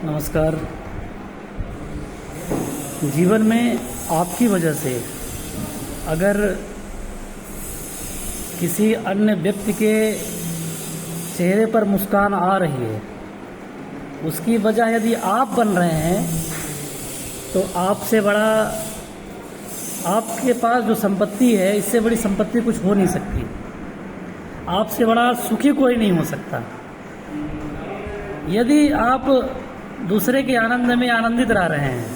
नमस्कार। जीवन में आपकी वजह से अगर किसी अन्य व्यक्ति के चेहरे पर मुस्कान आ रही है, उसकी वजह यदि आप बन रहे हैं तो आपसे बड़ा, आपके पास जो संपत्ति है, इससे बड़ी संपत्ति कुछ हो नहीं सकती। आपसे बड़ा सुखी कोई नहीं हो सकता। यदि आप दूसरे के आनंद में आनंदित रह रहे हैं,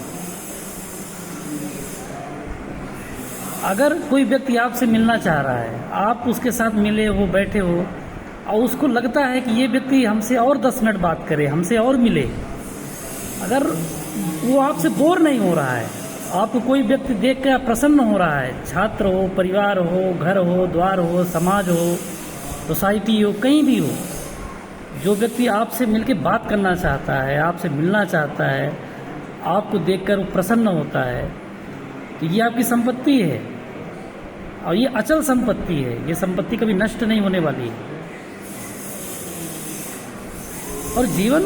अगर कोई व्यक्ति आपसे मिलना चाह रहा है, आप उसके साथ मिले हो, बैठे हो, और उसको लगता है कि ये व्यक्ति हमसे और 10 मिनट बात करे, हमसे और मिले, अगर वो आपसे बोर नहीं हो रहा है, आपको कोई व्यक्ति देख कर प्रसन्न हो रहा है, छात्र हो, परिवार हो, घर हो, द्वार हो, समाज हो, सोसाइटी हो, कहीं भी हो, जो व्यक्ति आपसे मिलकर बात करना चाहता है, आपसे मिलना चाहता है, आपको देखकर वो प्रसन्न होता है, तो ये आपकी संपत्ति है और ये अचल संपत्ति है। ये संपत्ति कभी नष्ट नहीं होने वाली है। और जीवन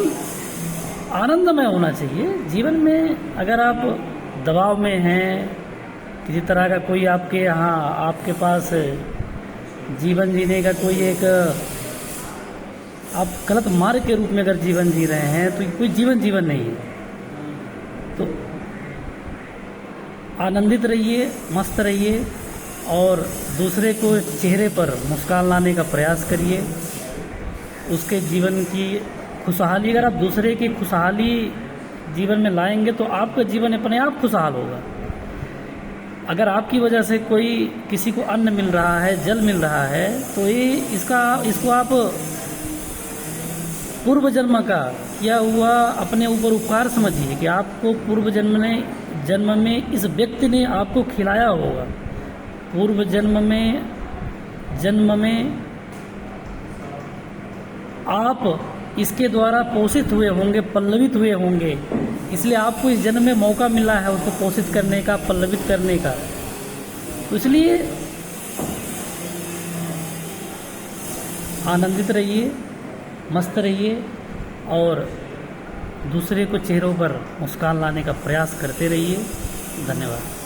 आनंदमय होना चाहिए। जीवन में अगर आप दबाव में हैं, किसी तरह का कोई आपके यहाँ, आपके पास जीवन जीने का कोई एक, आप गलत मार्ग के रूप में अगर जीवन जी रहे हैं, तो कोई जीवन नहीं है। तो आनंदित रहिए, मस्त रहिए और दूसरे को चेहरे पर मुस्कान लाने का प्रयास करिए। उसके जीवन की खुशहाली, अगर आप दूसरे की खुशहाली जीवन में लाएंगे तो आपका जीवन अपने आप खुशहाल होगा। अगर आपकी वजह से कोई, किसी को अन्न मिल रहा है, जल मिल रहा है, तो इसको आप पूर्व जन्म का किया हुआ अपने ऊपर उपकार समझिए कि आपको पूर्व जन्म में इस व्यक्ति ने आपको खिलाया होगा। पूर्व जन्म में आप इसके द्वारा पोषित हुए होंगे, पल्लवित हुए होंगे, इसलिए आपको इस जन्म में मौका मिला है उसको पोषित करने का, पल्लवित करने का। तो इसलिए आनंदित रहिए, मस्त रहिए और दूसरे को चेहरों पर मुस्कान लाने का प्रयास करते रहिए। धन्यवाद।